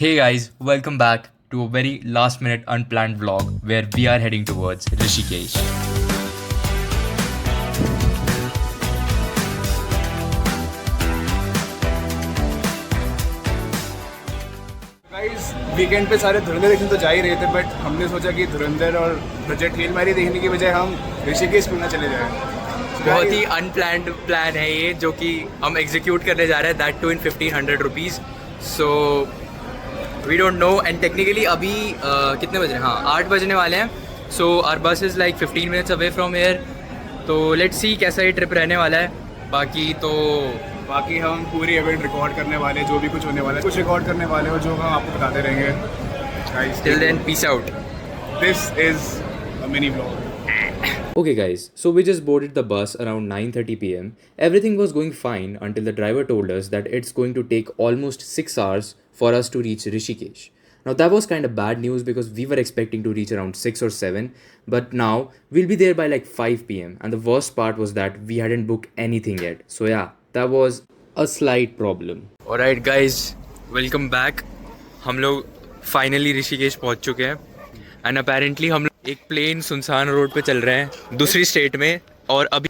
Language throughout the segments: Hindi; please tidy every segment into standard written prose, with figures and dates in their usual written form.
Hey guys, welcome back to a very last minute unplanned vlog where we are heading towards Rishikesh. Guys weekend पे सारे धुरंधर देखने तो जा ही रहे थे, बट हमने सोचा कि धुरंधर और बजट हेल मारी देखने की बजाय हम ऋषिकेश क्यों ना चले जाएं। बहुत ही अनप्लान्ड प्लान है ये जो कि हम एग्जीक्यूट करने जा रहे हैं, that too in 1500 rupees. So we don't know and technically अभी कितने बज रहे हैं? हाँ, 8 बजने वाले हैं। So our bus is like 15 minutes away from here. तो लेट्स सी कैसा ये ट्रिप रहने वाला है। बाकी हम पूरी इवेंट रिकॉर्ड करने वाले, जो भी कुछ होने वाला है कुछ रिकॉर्ड करने वाले हो जो हम आपको बताते रहेंगे। Guys till then peace out. This is a mini vlog. Okay guys, so we just boarded the bus around 9:30 p.m. Everything was going fine until the driver told us that it's going to take almost 6 hours for us to reach Rishikesh. Now that was kind of bad news because we were expecting to reach around 6 or 7, but now we'll be there by like 5 p.m. and the worst part was that we hadn't booked anything yet. So yeah, that was a slight problem. Alright guys, welcome back. हम लोग फाइनली ऋषिकेश पहुंच चुके हैं एंड अपेरेंटली हम लोग एक प्लेन सुनसान रोड पे चल रहे हैं दूसरी स्टेट में और अभी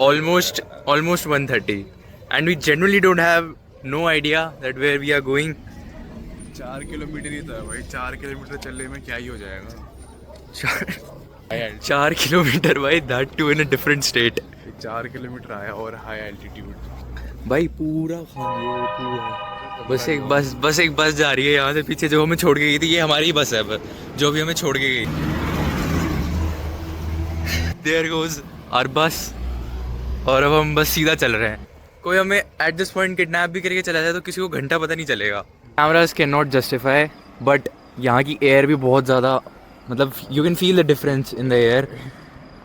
almost 1:30 and we generally don't have no idea that where we are going. 4 kilometre ही था भाई, 4 किलोमीटर चलने में क्या ही हो जाएगा। 4 किलोमीटर भाई, that too in a different state. 4 kilometre आया और हाई एल्टीट्यूड भाई पूरा बस एक बस जा रही है यहाँ से पीछे जो हमें छोड़ के गई थी। ये हमारी बस है जो भी हमें छोड़ के गई। देयर गोज आवर बस और अब हम बस सीधा चल रहे हैं। कोई हमें एट दिस पॉइंट किडनैप भी करके चला जाए तो किसी को घंटा पता नहीं चलेगा। Cameras can not justify, but यहाँ की एयर भी बहुत ज़्यादा, मतलब you can feel the difference in the air,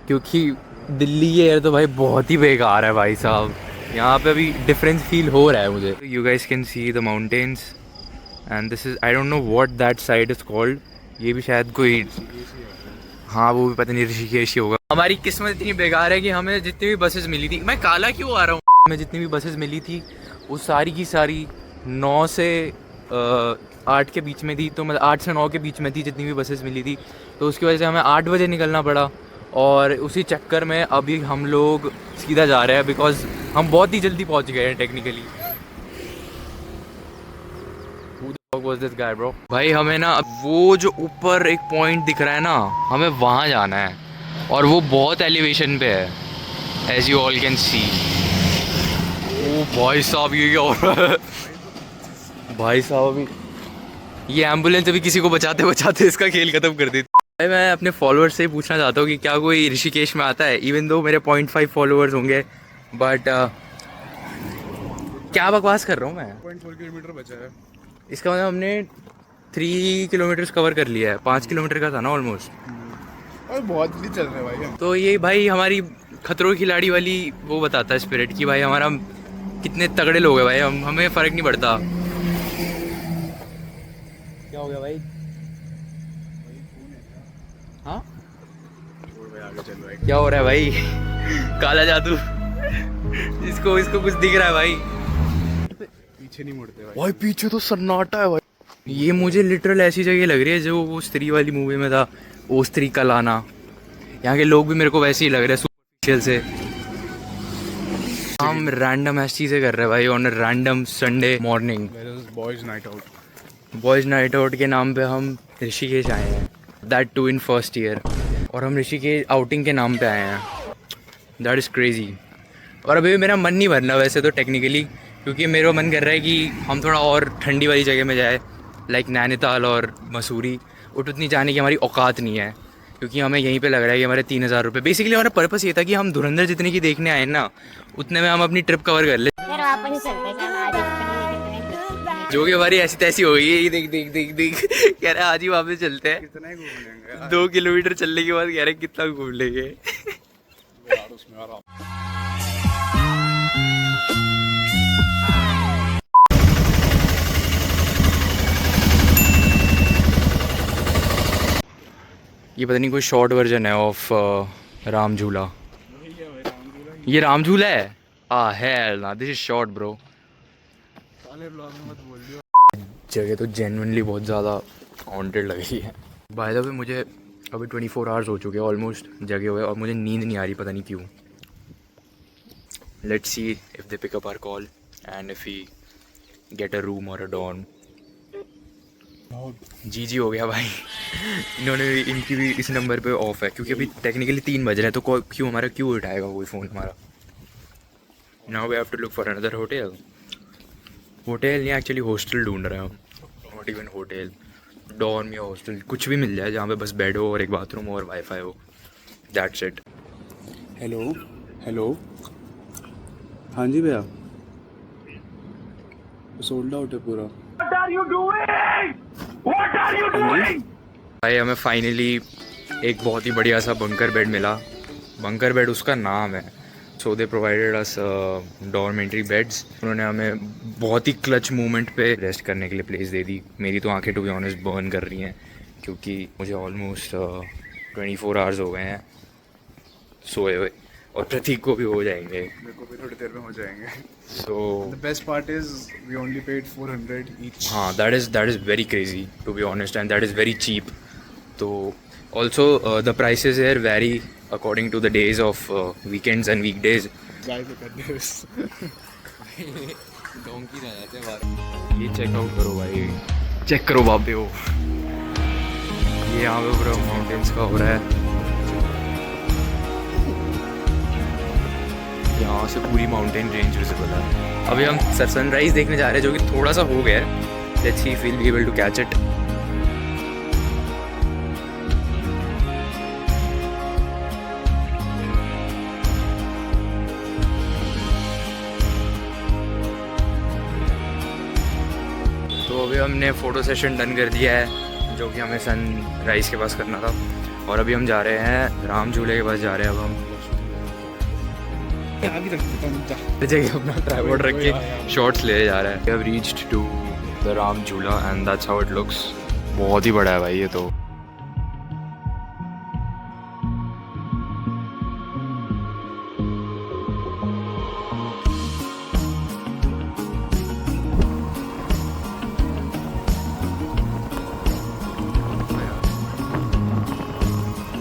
क्योंकि दिल्ली की एयर तो भाई बहुत ही बेकार है भाई साहब। यहाँ पे अभी डिफरेंस फील हो रहा है मुझे। You guys can see the mountains and this is, I don't know what that side is called. ये भी शायद कोई, हाँ वो भी पता नहीं, ऋषिकेश ही होगा। हमारी किस्मत इतनी बेकार है कि हमें जितनी भी बसेस मिली थी, मैं काला क्यों आ रहा हूँ, हमें जितनी भी बसेस मिली थी वो सारी की सारी 9 से 8 के बीच में थी। तो मतलब 8 से 9 के बीच में थी जितनी भी बसेस मिली थी। तो उसकी वजह से हमें 8 बजे निकलना पड़ा और उसी चक्कर में अभी हम लोग सीधा जा रहे हैं बिकॉज हम बहुत ही जल्दी पहुंच गए हैं technically. Was this guy, bro? भाई हमें ना वो जो ऊपर एक पॉइंट दिख रहा है ना, हमें वहाँ जाना है और वो बहुत एलिवेशन पे है, as you all can see. ओ भाई साहब ये क्या हो रहा है भाई साहब। अभी ये एम्बुलेंस अभी किसी को बचाते बचाते इसका खेल खत्म कर देती। भाई मैं अपने फॉलोअर्स से पूछना चाहता हूँ कि क्या कोई ऋषिकेश में आता है, इवन दो मेरे 0.5 फॉलोअर्स होंगे, बट क्या बकवास कर रहा हूँ मैं। 0.4 किलोमीटर बचा है। इसका मतलब हमने 3 किलोमीटर्स कवर कर लिया है। 5 किलोमीटर का था ना ऑलमोस्ट। और बहुत जल्दी चल रहे हैं भाई हम। तो ये भाई हमारी खतरों की खिलाड़ी वाली वो बताता है स्पिरिट कि भाई हमारा कितने तगड़े लोग हैं भाई, हमें फ़र्क नहीं पड़ता। क्या हो गया भाई? हाँ आगे चल रहा है। क्या हो रहा है भाई? काला जादू इसको कुछ दिख रहा है भाई। पीछे नहीं मुड़ते भाई पीछे तो सन्नाटा है भाई। ये मुझे लिटरल ऐसी जगह लग रही है जो वो स्त्री वाली मूवी में था, ओ स्त्री का लाना। यहाँ के लोग भी मेरे को वैसे ही लग रहे हैं सुपरफिशियल से। हम रैंडम ऐसी चीज़ें कर रहे हैं भाई on random Sunday morning. Boys night out के नाम पे हम ऋषिकेश आए हैं, that too in first year. और हम ऋषिकेश आउटिंग के नाम पे आए हैं, दैट इज़ क्रेजी। और अभी मेरा मन नहीं भरना वैसे तो टेक्निकली, क्योंकि मेरा मन कर रहा है कि हम थोड़ा और ठंडी वाली जगह में जाए, लाइक नैनीताल और मसूरी। उतनी जाने की हमारी औकात नहीं है, क्योंकि हमें यहीं पे लग रहा है कि हमारे 3000 रुपये। बेसिकली हमारा पर्पस ये था कि हम धुरंधर जितने की देखने आए ना, उतने में हम अपनी ट्रिप कवर कर ले। जो कि हमारी ऐसी तैसी हो गई है। ये देख देख देख देख कह रहे आज ही वापस चलते हैं। कितना ही घूम लेंगे 2 किलोमीटर चलने के बाद कह रहे कितना घूम लेंगे। उसमें आराम। ये पता नहीं कोई शॉर्ट वर्जन है ऑफ राम झूला। ये राम झूला है? हेल ना, दिस इज शॉर्ट ब्रो। जगह तो जेन्युइनली बहुत ज़्यादा हॉन्टेड लग रही है। बाय द वे मुझे अभी 24 आवर्स हो चुके हैं ऑलमोस्ट जगे हुए और मुझे नींद नहीं आ रही, पता नहीं क्यों। Let's see if they pick up our call and if we get a room और अ डॉर्म। जी हो गया भाई। इन्होंने इनकी भी इस नंबर पे ऑफ है क्योंकि अभी टेक्निकली 3 बज रहे हैं, तो क्यों उठाएगा कोई फ़ोन हमारा। Now we have to look for another hotel नहीं, एक्चुअली हॉस्टल ढूंढ रहे हैं हम। नॉट इवन होटल, डॉर्म या हॉस्टल, कुछ भी मिल जाए जहाँ पे बस बेड हो और एक बाथरूम हो और वाईफाई हो, दैट्स इट। हेलो हेलो, हाँ जी भैया, सोल्ड आउट है पूरा। भाई हमें फाइनली एक बहुत ही बढ़िया सा बंकर बेड मिला। बंकर बेड उसका नाम है। So they provided us dormitory beds. उन्होंने हमें बहुत ही क्लच मोमेंट पे रेस्ट करने के लिए प्लेस दे दी। मेरी तो आंखें टू बी ऑनेस्ट बर्न कर रही हैं क्योंकि मुझे ऑलमोस्ट 24 आवर्स हो गए हैं सोए हुए, और प्रतीक को भी हो जाएंगे। मेरे को भी थोड़ी देर में हो जाएंगे। So the best part is we only paid 400 each. हाँ, that is very crazy to be honest and that is very cheap. तो also the prices here vary according to the days of weekends and weekdays. Guys look at this. Donkey रह जाते हैं बाहर। ये चेकआउट करो भाई, चेक करो बाबे हो। ये यहाँ पे पूरा माउंटेन्स का हो रहा है। यहाँ से पूरी माउंटेन रेंज विजिबल है। अभी हम सनराइज देखने जा रहे हैं जो कि थोड़ा सा हो गया है। Let's see if we will be able to catch it. तो अभी हमने फ़ोटो सेशन डन कर दिया है जो कि हमें सनराइज़ के पास करना था, और अभी हम जा रहे हैं राम झूले के पास जा रहे हैं। अब हम जगह अपना ट्राइपॉड रख के शॉट्स ले जा रहा है। We have reached to the Ram Jhula and that's how it looks. बहुत ही बड़ा है भाई ये तो।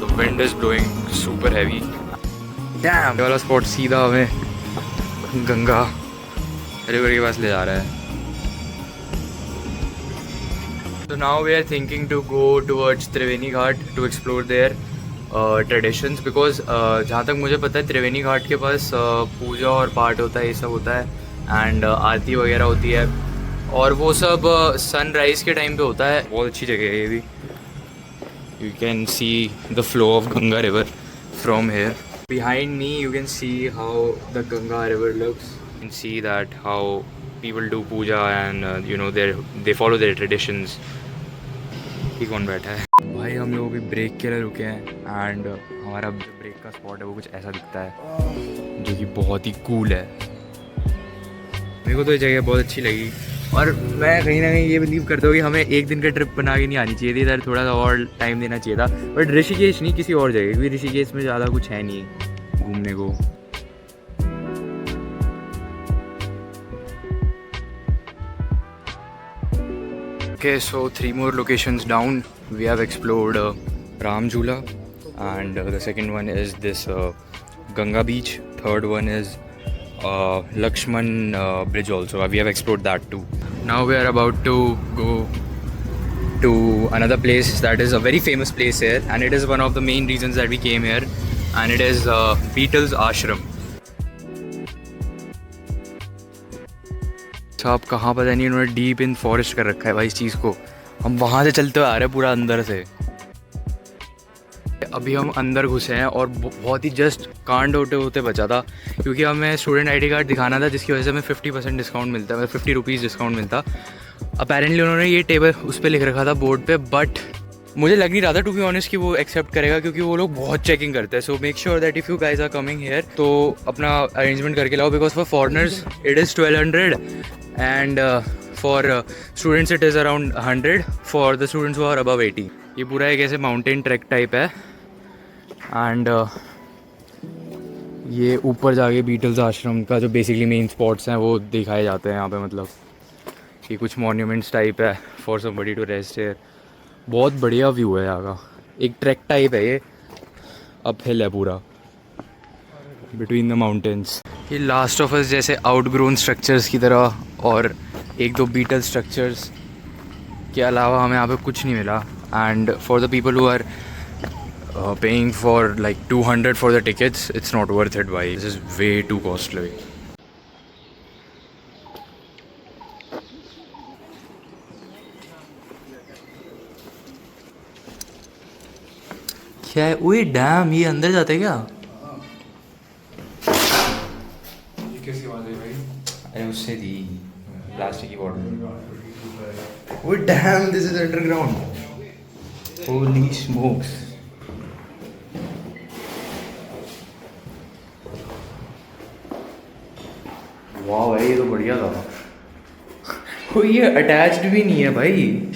The wind is blowing super heavy. Damn! ये वाला स्पॉट सीधा हमें गंगा रिवर के पास ले जा रहा है। So now we are thinking to go towards Triveni Ghat to explore their traditions because जहाँ तक मुझे पता है त्रिवेणी घाट के पास पूजा और पाठ होता है, ये सब होता है एंड आरती वगैरह होती है, और वो सब सनराइज़ के टाइम पे होता है। बहुत अच्छी जगह है ये भी। You can see the flow of Ganga river from here. Behind me you can see how the Ganga river looks. You can see that how people do puja and you know they follow their traditions. ये कौन बैठा है भाई? हम लोग भी ब्रेक के लिए रुके हैं एंड हमारा जो ब्रेक का स्पॉट है वो कुछ ऐसा दिखता है जो कि बहुत ही कूल है। मेरे को तो ये जगह बहुत अच्छी लगी, और मैं कहीं ना कहीं ये बिलीव करता हूँ कि हमें एक दिन का ट्रिप बना के नहीं आनी चाहिए थी इधर, थोड़ा सा और टाइम देना चाहिए था। बट ऋषिकेश नहीं, किसी और जगह, क्योंकि ऋषिकेश में ज़्यादा कुछ है नहीं घूमने को। Okay, so 3 more locations down. We have explored Ram Jhula, and the second one is this Ganga Beach. Third one is Lakshman Bridge also. We have explored that too. Now we are about to go to another place that is a very famous place here, and it is one of the main reasons that we came here, and it is Beatles Ashram. आप कहाँ पता नहीं, उन्होंने डीप इन फॉरेस्ट कर रखा है भाई इस चीज़ को। हम वहाँ से चलते हुए आ रहे हैं पूरा अंदर से। अभी हम अंदर घुसे हैं और बहुत ही जस्ट कांड होते होते बचा था, क्योंकि हमें स्टूडेंट आईडी कार्ड दिखाना था जिसकी वजह से हमें 50% डिस्काउंट मिलता है, मतलब 50 रुपीज़ डिस्काउंट मिलता। अपेरेंटली उन्होंने ये टेबल उस पर लिख रखा था बोर्ड पे, बट मुझे लग नहीं रहा था टू बी ऑनेस्ट कि वो एक्सेप्ट करेगा, क्योंकि वो लोग बहुत चेकिंग करते हैं। So make sure that if you guys are coming here तो अपना अरेंजमेंट करके लाओ, because for foreigners it is 1200 and for students it is around 100 for the students who are above 80। ये पूरा एक ऐसे माउंटेन ट्रैक टाइप है, एंड ये ऊपर जाके बीटल्स आश्रम का जो बेसिकली मेन स्पॉट्स हैं वो दिखाए जाते हैं यहाँ पे। मतलब ये कुछ मॉन्यूमेंट्स टाइप है for somebody to rest here. बहुत बढ़िया व्यू है यहाँ का, एक ट्रैक टाइप है ये, अप हिल है पूरा बिटवीन द माउंटेन्स। ये लास्ट ऑफ अस जैसे आउटग्रोन स्ट्रक्चर्स की तरह और एक दो बीटल स्ट्रक्चर्स के अलावा हमें यहाँ पे कुछ नहीं मिला। And for the people who are paying for like 200 for the tickets, it's not worth it भाई, this is way too costly. क्या है? ओए डैम, ये अंदर जाते हैं क्या? कैसी आवाज है भाई? अरे उससे थी प्लास्टिक की बॉटल। ओए dam, this is underground, Holi smokes. वाह भाई, ये तो बढ़िया था। ओए ये अटैच्ड भी नहीं है भाई।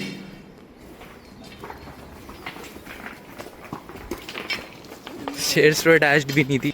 स्टेयर्स तो अटैच्ड भी नहीं थी।